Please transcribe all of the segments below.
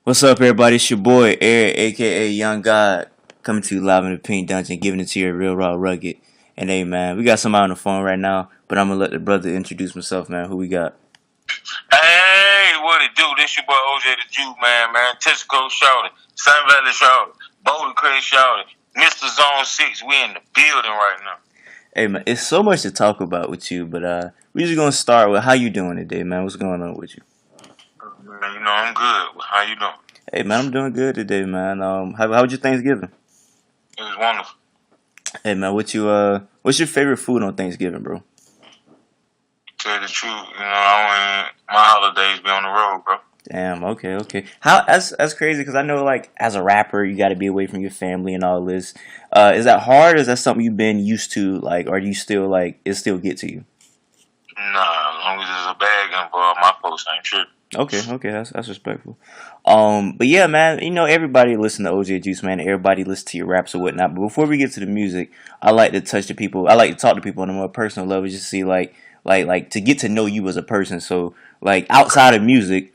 What's up, everybody? It's your boy Eric, aka Young God, coming to you live in the Pink Dungeon, giving it to you real raw, rugged. And hey, man, we got somebody on the phone right now, but I'm gonna let the brother introduce himself, man. Who we got? Hey, what it do? This your boy OJ the Jew, man. Tesco Shouted, Sun Valley Shouted, Boulder Crest Shouted, Mr. Zone 6. We in the building right now. Hey, man, it's so much to talk about with you, but we just gonna start with how you doing today, man. What's going on with you? Man, you know I'm good. How you doing? Hey, man, I'm doing good today, man. How was your Thanksgiving? It was wonderful. Hey, man, what's your favorite food on Thanksgiving, bro? Tell you the truth, my holidays be on the road, bro. Damn. Okay. That's crazy because I know, like, as a rapper, you got to be away from your family and all this. Is that hard? Or is that something you've been used to? Like, or do you still like it still get to you? Nah, as long as there's a bag involved, my folks ain't tripping. Okay, that's respectful. But yeah, man, everybody listen to OJ Juice, man. Everybody listen to your raps or whatnot. But before we get to the music, I like to touch the people. I like to talk to people on a more personal level, just to see like to get to know you as a person. So like outside of music,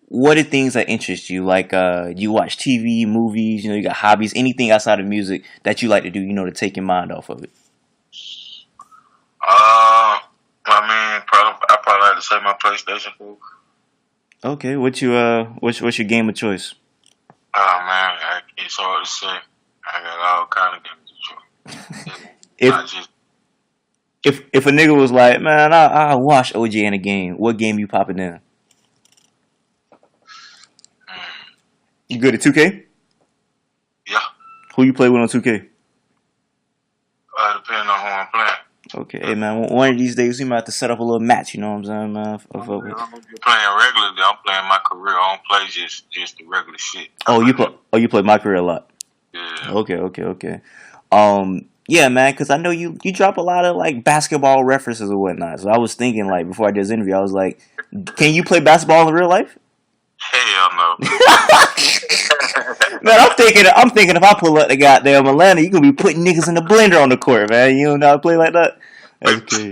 what are things that interest you? Like you watch TV, movies, you got hobbies, anything outside of music that you like to do, to take your mind off of it. I probably like to say my PlayStation 4. Okay, what's your game of choice? Oh man, it's hard to say. I got all kind of games to choose. if if a nigga was like, man, I watch OJ in a game, what game you popping in? You good at 2K? Yeah. Who you play with on 2K? Depending on who I'm playing. Okay, hey man, one of these days we might have to set up a little match. You know what I'm saying, man? I'm playing regularly. I'm playing my career. I don't play just the regular shit. You play my career a lot. Yeah. Okay. Yeah, man, because I know you drop a lot of like basketball references or whatnot. So I was thinking, like, before I did this interview, I was like, can you play basketball in real life? Hell no. Man, I'm thinking if I pull up the goddamn Atlanta, you gonna be putting niggas in the blender on the court, man. You don't know how to play like that? Okay.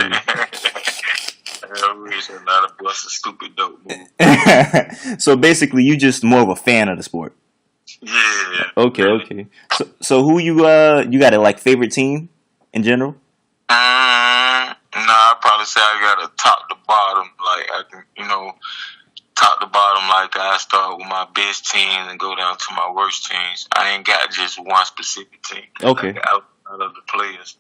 Not a bust a stupid dope move. So basically, you just more of a fan of the sport. Yeah. Okay. So who you got a like favorite team in general? I'd probably say I got a top to bottom. Like I can, top to bottom. Like I start with my best teams and go down to my worst teams. I ain't got just one specific team. Okay. Out of the players.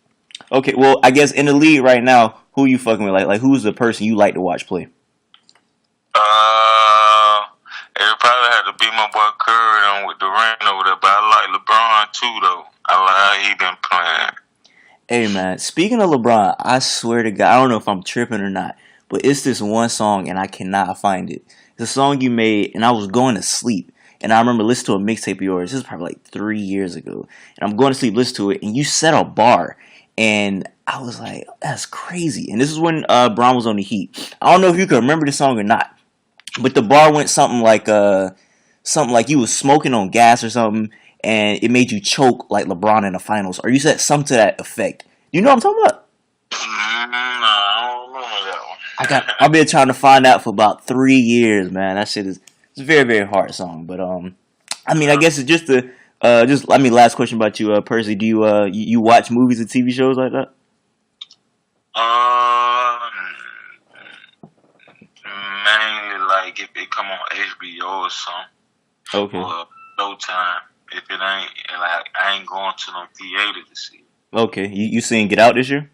Okay. Well, I guess in the league right now, who you fucking with? Like who's the person you like to watch play? It probably had to be my boy Curry on with the ring over there, but I like LeBron too, though. I like how he been playing. Hey man, speaking of LeBron, I swear to God, I don't know if I'm tripping or not, but it's this one song and I cannot find it. It's a song you made, and I was going to sleep, and I remember listening to a mixtape of yours. This is probably like 3 years ago, and I'm going to sleep, listen to it, and you set a bar, and I was like, that's crazy. And this is when Bron was on the Heat. I don't know if you can remember the song or not. But the bar went something like you was smoking on gas or something, and it made you choke like LeBron in the finals. Or you said something to that effect. You know what I'm talking about? I don't remember that one. I've been trying to find out for about 3 years, man. That shit it's a very, very hard song. But I guess it's just last question about you, Percy. Do you watch movies and TV shows like that? Mainly like if it come on HBO or something. Okay. Or Showtime. If it ain't, like I ain't going to no theater to see it. Okay. You seen Get Out this year?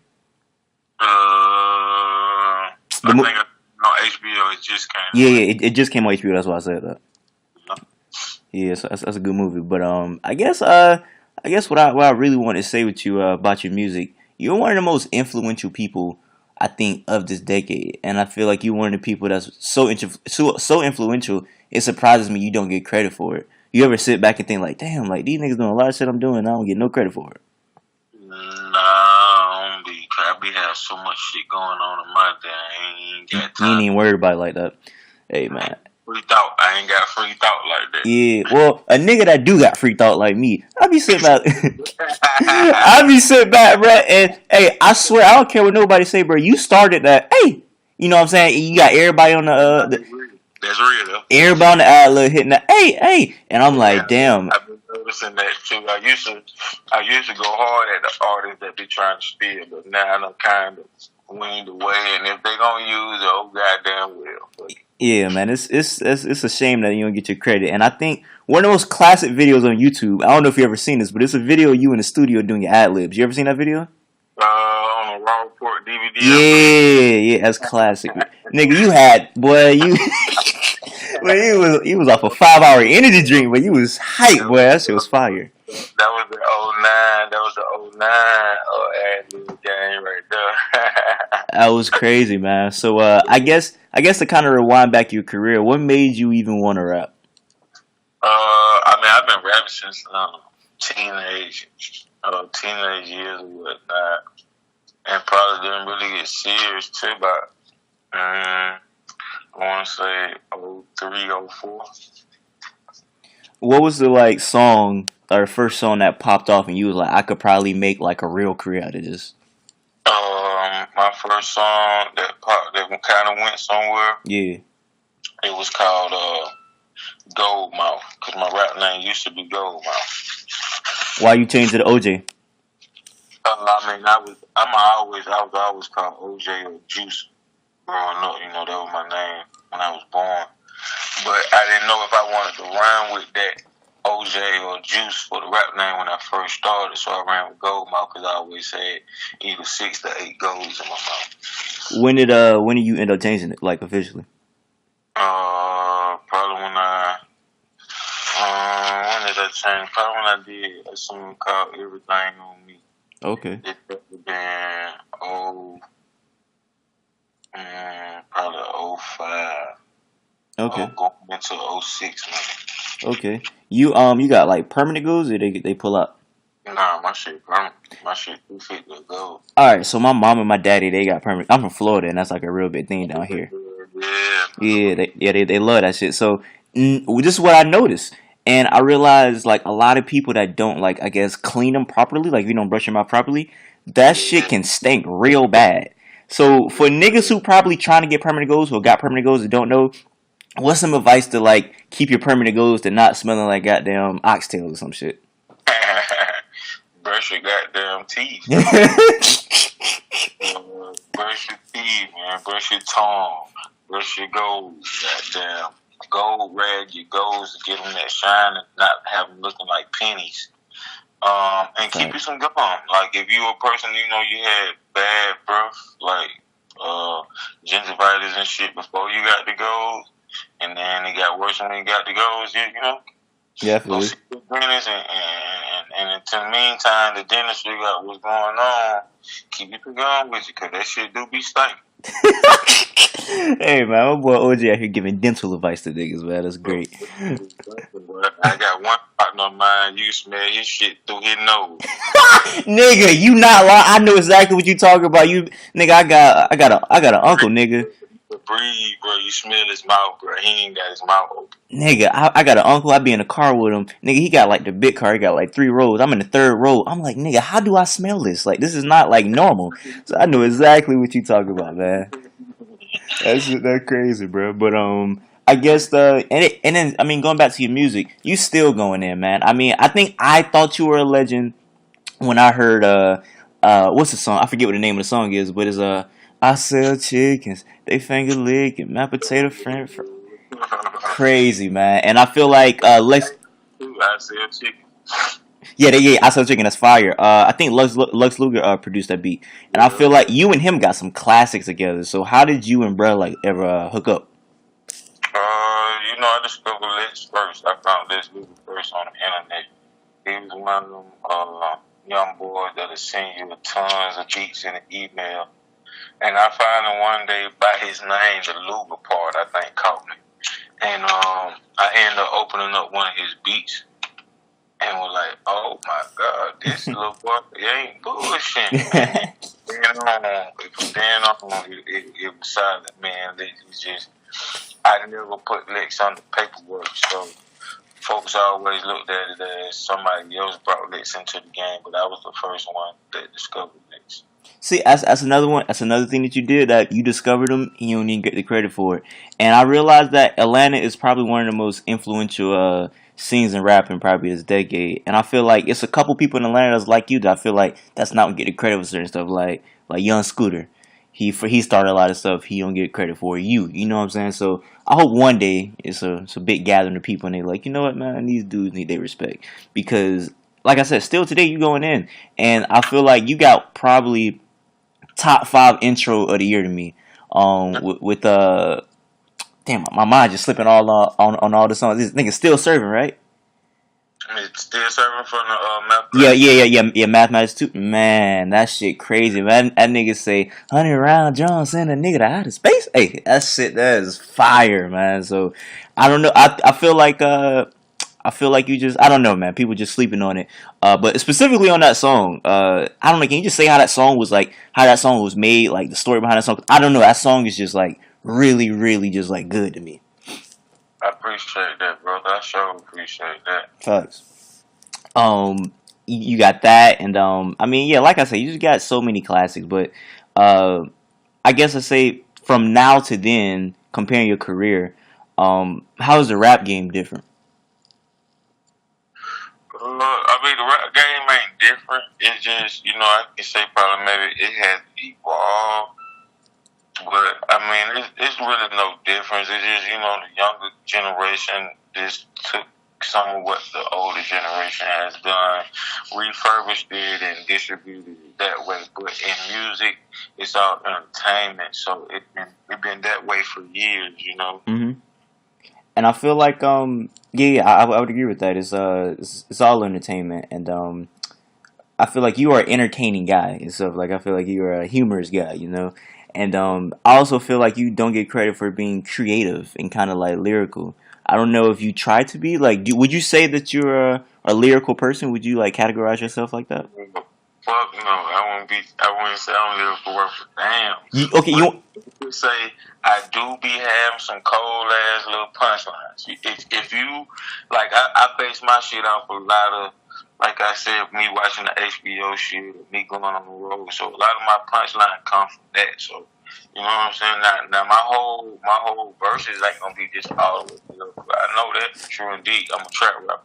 I think on HBO it just came. Yeah, it just came on HBO. That's why I said that. Yeah, so that's a good movie. But I guess what I really want to say with you about your music, you're one of the most influential people I think of this decade, and I feel like you're one of the people that's so influential. It surprises me you don't get credit for it. You ever sit back and think like, damn, like these niggas doing a lot of shit I'm doing, and I don't get no credit for it? Nah, I don't be. I be having so much shit going on in my day. I ain't got time. You ain't even worried about it like that. Hey man. Free thought. I ain't got free thought like that. Yeah, well, a nigga that do got free thought like me, I be sitting back, bro, and hey, I swear, I don't care what nobody say, bro. You started that, hey, you know what I'm saying? You got everybody on the That's real though. Everybody on the ad-lib hitting the hey, and I'm like, damn. I've been noticing that too. I used to go hard at the artists that be trying to steal, but now I'm kind of weaned away. And if they gonna use it, oh goddamn well. But Yeah, man, it's a shame that you don't get your credit. And I think one of the most classic videos on YouTube. I don't know if you ever seen this, but it's a video of you in the studio doing your ad libs. You ever seen that video? on a Raw Report DVD. Yeah, that's classic. Nigga, you had you. Well, he was off a 5-hour energy drink, but you was hype, boy. That shit was fire. That was the '09. That was the '09 ad lib game right there. That was crazy, man. So I guess to kind of rewind back your career, what made you even want to rap? I mean, I've been rapping since teenage years or whatnot, and probably didn't really get serious till about I want to say 03, 04. What was the song or first song that popped off and you was like, I could probably make like a real career out of this? My first song that kind of went somewhere. Yeah. It was called Gold Mouth, because my rap name used to be Gold Mouth. Why you changed it to OJ? I mean, I was always called OJ or Juice growing up. You know, that was my name when I was born. But I didn't know if I wanted to rhyme with that OJ or Juice for the rap name when I first started, so I ran with Gold Mouth because I always had either 6 to 8 golds in my mouth. When did you end up changing it, like officially? Probably when did I change? Probably when I did a song called Everything on Me. Okay. It would have been probably 05. Okay. Going into 06 now. Okay. You got like permanent goals or they pull up? Nah, my shit permanent. My shit 250 gold. Alright, so my mom and my daddy, they got permanent. I'm from Florida and that's like a real big thing down here. Yeah. They love that shit. So this is what I noticed. And I realized like a lot of people that don't like, I guess, clean them properly, like if you don't brush them out properly, that shit can stink real bad. So for niggas who probably trying to get permanent goals or got permanent goals and don't know, what's some advice to like keep your permanent goals to not smelling like goddamn oxtail or some shit? Brush your goddamn teeth. Brush your teeth, man. Brush your tongue. Brush your goals. Goddamn. Gold rag your goals to get them that shine and not have them looking like pennies. And keep you some gum. Like if you a person, you know, you had bad breath, like gingivitis and shit before you got the goals, and then it got worse when you got the goals, you know? Definitely. Go see the dentist and until the meantime, the dentist figure out what's going on. Keep your gum with you, because that shit do be stinking. Hey man, my boy OJ out here giving dental advice to niggas, man. That's great. I got one partner of mine. You smell his shit through his nose. Nigga, you not lying. I know exactly what you talking about. You nigga, I got an uncle, nigga. Breathe, bro. You smell his mouth, bro. He ain't got his mouth open. Nigga, I got an uncle. I be in a car with him. Nigga, he got like the big car. He got like 3 rows. I'm in the 3rd row. I'm like, nigga, how do I smell this? Like, this is not like normal. So I know exactly what you talking about, man. That's crazy, bro. But I guess and then I mean, going back to your music, you still going in, man. I mean, I think I thought you were a legend when I heard what's the song? I forget what the name of the song is, but it's I sell chickens, they finger licking, my potato friend. Crazy, man. And I feel like Lex. I sell chicken. Yeah, I sell chicken. That's fire. I think Lux Luger produced that beat, and I feel like you and him got some classics together. So how did you and bro like ever hook up? You know, I discovered Lex first. I found Lex Luger first on the internet. He was one of them young boys that'll send you tons of beats in an email. And I finally one day by his name, the Luger part, I think caught me. And I ended up opening up one of his beats. And was like, oh my God, this little boy, he ain't bullshit. Then on, it was silent, man. It was just, I never put Lex on the paperwork, so folks always looked at it as somebody else brought Lex into the game, but I was the first one that discovered Lex. See, that's another one. That's another thing that you did, that you discovered them and you don't even get the credit for it. And I realized that Atlanta is probably one of the most influential scenes in rapping probably this decade. And I feel like it's a couple people in Atlanta that's like you that I feel like that's not getting credit for certain stuff. Like Young Scooter, he started a lot of stuff he don't get credit for. You know what I'm saying? So I hope one day it's a big gathering of people and they like, you know what, man, these dudes need their respect because. Like I said, still today you going in, and I feel like you got probably top 5 intro of the year to me. With damn, my mind just slipping all on all the songs. This nigga still serving, right? It's still serving from the math. Yeah. Mathematics too. Man, that shit crazy, man. That nigga say 100 round John send a nigga to outer space. Hey, that is fire, man. So I don't know. I feel like you just I don't know, man. People just sleeping on it. But specifically on that song, I don't know. Can you just say how that song was like? How that song was made? Like the story behind that song? I don't know. That song is just like really, really just like good to me. I appreciate that, brother. I sure appreciate that. Facts. You got that, and I mean, yeah, like I said, you just got so many classics. But I guess I say from now to then, comparing your career, how is the rap game different? I mean, the rap game ain't different. It's just, I can say probably maybe it has evolved. But, I mean, it's really no difference. It's just, the younger generation just took some of what the older generation has done, refurbished it, and distributed it that way. But in music, it's all entertainment. So it been that way for years. Mm-hmm. And I feel like I would agree with that. It's all entertainment, and I feel like you are an entertaining guy and stuff. Like I feel like you are a humorous guy, and I also feel like you don't get credit for being creative and kind of like lyrical. I don't know if you try to be like. Would you say that you're a lyrical person? Would you like categorize yourself like that? Fuck no, I wouldn't say I'm lyrical worth a damn. You would say I do be having some cold ass little punchlines. If you like, I base my shit off a lot of, like I said, me watching the HBO shit, me going on the road. So a lot of my punchline come from that. So you know what I'm saying. Now my whole verses ain't gonna be just all. I know that true indeed. I'm a trap rapper.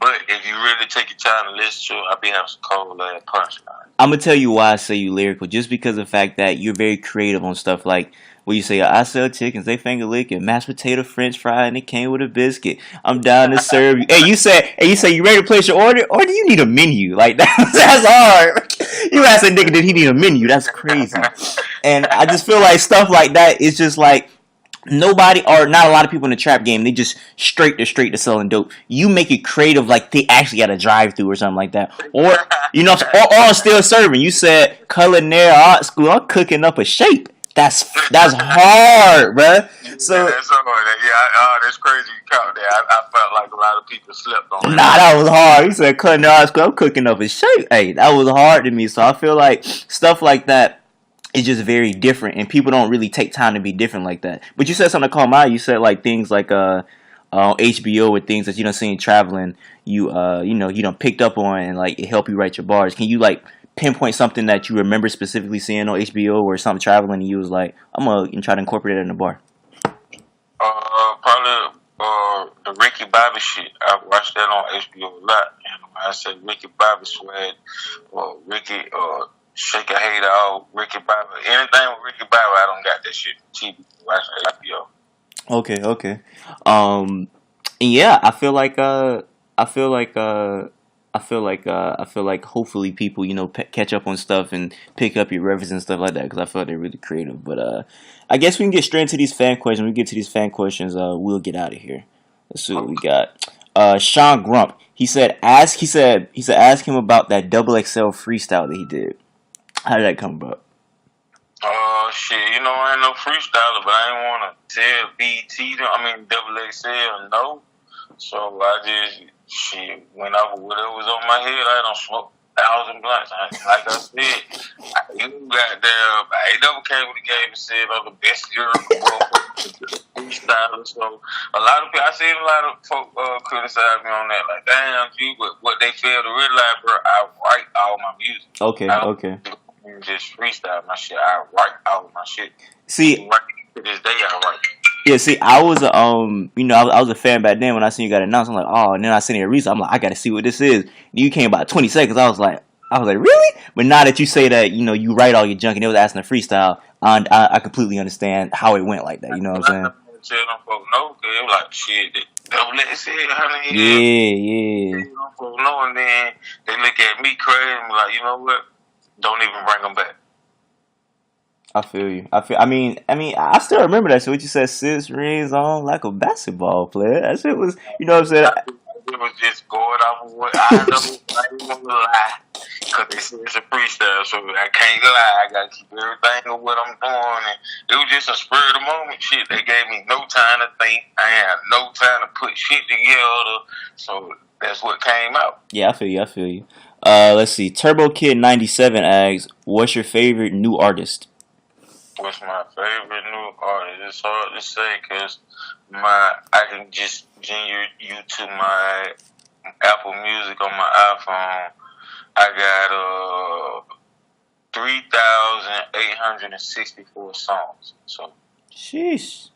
But if you really take your time to listen to it, I'll be having some cold ass punchline. I'm gonna tell you why I say you lyrical, just because of the fact that you're very creative on stuff like where you say I sell chickens, they finger licking, mashed potato, French fry, and it came with a biscuit. I'm down to serve you. You say you ready to place your order, or do you need a menu? Like that's hard. You ask a nigga did he need a menu? That's crazy. And I just feel like stuff like that is just like nobody or not a lot of people in the trap game, they just straight to selling dope. You make it creative, like they actually got a drive through or something like that, or or still serving. You said culinary art school. I'm cooking up a shape. That's hard, bruh. So that's hard. Yeah, that's crazy. You count that. I felt like a lot of people slept on that. Nah, that was hard. You said culinary art school. I'm cooking up a shape. Hey, that was hard to me. So I feel like stuff like that. It's just very different, and people don't really take time to be different like that. But you said something to call my eye. You said like things like HBO with things that you done seen traveling. You done picked up on and like it helped you write your bars. Can you like pinpoint something that you remember specifically seeing on HBO or something traveling, and you was like, I'm gonna try to incorporate it in the bar? Probably the Ricky Bobby shit. I watched that on HBO a lot, and when I say Ricky Bobby swag, or Ricky Shake a Hater out, Ricky Bobby. Anything with Ricky Bobby, I don't got that shit. TV, watch HBO. Okay. Yeah, I feel like hopefully people catch up on stuff and pick up your references and stuff like that because I feel like they're really creative. But I guess we can get straight into these fan questions. When we get to these fan questions, we'll get out of here. Let's see what we got. Sean Grump. He said ask him about that XXL freestyle that he did. How did that come about? Shit, I ain't no freestyler, but I ain't want to tell BT, XXL no. So I just, went over whatever was on my head. I don't smoke 1,000 blunts. Like I said, I never came with the game and said I'm the best freestyler. So a lot of people, I seen a lot of folk criticize me on that. Like, damn, but what they fail to realize, bro, I write all my music. Okay. just freestyle my shit. I write out my shit. See, Right to this day, I write. yeah, see, I was a I was a fan back then when I seen you got announced. I'm like, oh, and then I seen it recently. I'm like, I gotta see what this is. And you came about 20 seconds. I was like, really? But now that you say that, you write all your junk and it was asking to freestyle, I completely understand how it went like that. You know what I'm saying? Tell them folks no, cause it was like shit. Don't let it say honey. Yeah. Them folks know, and then they look at me crazy and be like, you know what? Don't even bring them back. I feel you. I still remember that shit. What you said, 6 rings on like a basketball player. That shit was, you know what I'm saying? It was just going off of what I know. I didn't want to lie. Because they said it's a freestyle, so I can't lie. I got to keep everything of what I'm doing. And it was just a spur of the moment shit. They gave me no time to think. I had no time to put shit together. So that's what came out. Yeah, I feel you. Let's see. Turbo Kid 97 asks, what's your favorite new artist? What's my favorite new artist? It's hard to say because I can just send you to my Apple Music on my iPhone. I got 3,864 songs. So sheesh.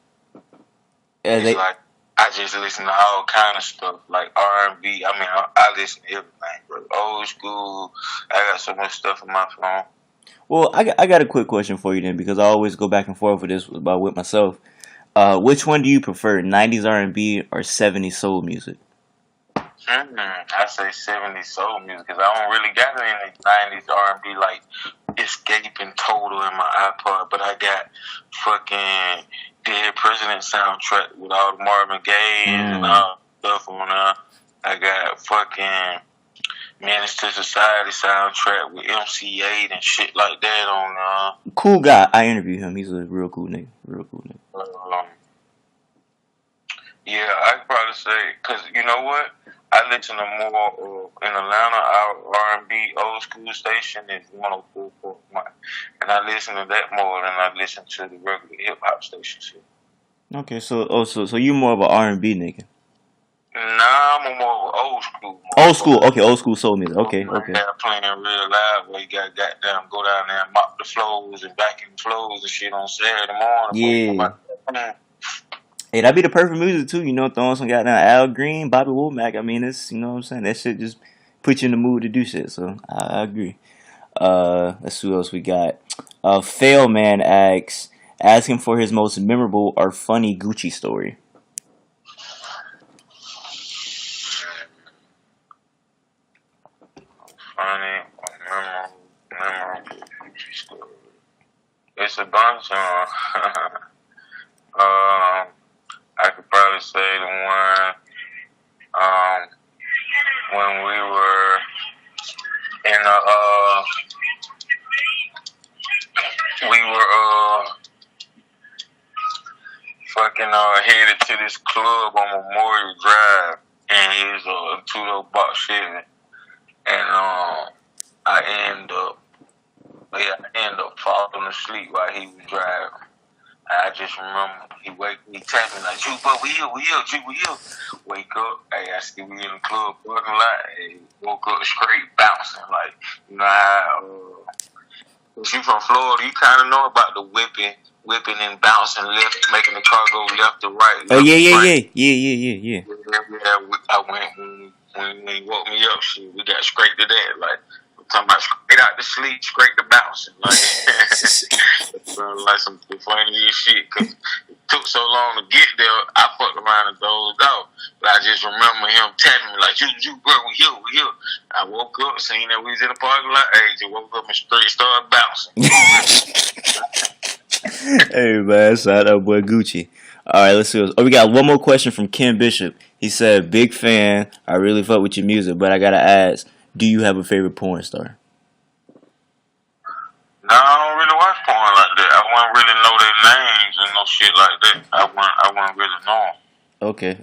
It's like I just listen to all kind of stuff like R&B. I mean, I listen to everything, bro. Old school. I got so much stuff on my phone. Well, I got a quick question for you then, because I always go back and forth with this with myself. Which one do you prefer, 90s R&B or 70s soul music? I say 70s soul music because I don't really got any 90s R&B like escaping total in my iPod, but I got fucking Dead President soundtrack with all the Marvin Gaye and all stuff on there. I got fucking Menace to Society soundtrack with MC8 and shit like that on Cool guy. I interviewed him. He's a real cool nigga. Yeah, I'd probably say, because you know what? I listen to more in Atlanta, our R&B old school station is 104.1. And I listen to that more than I listen to the regular hip-hop stations here. Okay, so you more of an R&B nigga? Nah, I'm more of old school. Old school, okay, old school soul music. Okay. Playing real loud where you got goddamn go down there and mop the floors and vacuum the floors and shit on Saturday morning. Yeah. Hey, that'd be the perfect music too, throwing some goddamn Al Green, Bobby Womack. I mean, it's, you know what I'm saying? That shit just put you in the mood to do shit, so I agree. Let's see what else we got. Fail Man asking for his most memorable or funny Gucci story. Funny or memorable Gucci story. It's a bunch of I could probably say the one when we were in headed to this club on Memorial Drive, and he was a two-door box Chevy, and I end up falling asleep while he was driving. I just remember he tapped me like, "But we here, we here." Wake up, hey, I see we in the club parking lot. Hey, woke up straight bouncing, like, if you from Florida, you kind of know about the whipping and bouncing left, making the car go left to right. Oh yeah. I went when he woke me up. Shit, we got straight to that, like. Talking about straight out to sleep, straight to bouncing, like like some funny shit. Cause it took so long to get there, I fucked around and dozed out. But I just remember him tapping me like, "You, bro, we here." I woke up, seen that we was in the parking lot. Hey, just woke up and straight started bouncing. Hey man, shout out boy Gucci. All right, let's see. We got one more question from Ken Bishop. He said, "Big fan. I really fuck with your music, but I gotta ask." Do you have a favorite porn star? No, I don't really watch porn like that. I wouldn't really know their names and no shit like that. I wouldn't really know them. Okay.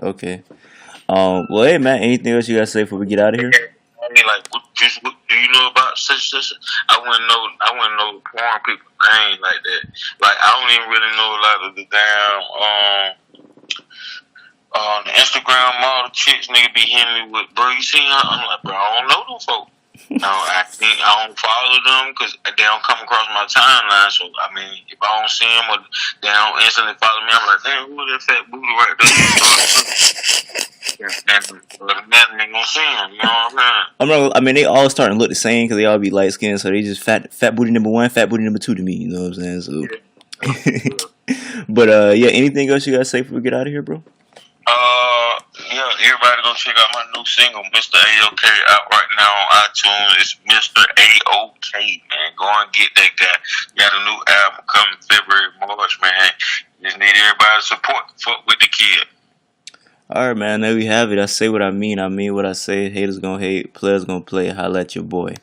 Well, hey man, anything else you gotta say before we get out of here? I mean, like, what do you know about such? I wouldn't know the porn people name like that. Like, I don't even really know a lot of the damn the Instagram model chicks nigga be hitting me with, bro, you seen her? I'm like, bro, I don't know them folks. No, I don't follow them because they don't come across my timeline. So I mean, if I don't see them or they don't instantly follow me, I'm like, damn, who that fat booty right there? You start and then ain't gonna see them. You know what I'm I'm not. I mean, they all starting to look the same because they all be light skinned, so they just fat booty number one, fat booty number two to me. You know what I'm saying? So, saying? Yeah. but yeah, anything else you gotta say before we get out of here, bro? Yeah, everybody go check out my new single, Mr. A-OK, out right now on iTunes. It's Mr. A-OK, man. Go and get that guy. Got a new album coming February, March, man. Just need everybody's support. Fuck with the kid. All right, man. There we have it. I say what I mean. I mean what I say. Haters gonna hate. Players gonna play. Holla at your boy.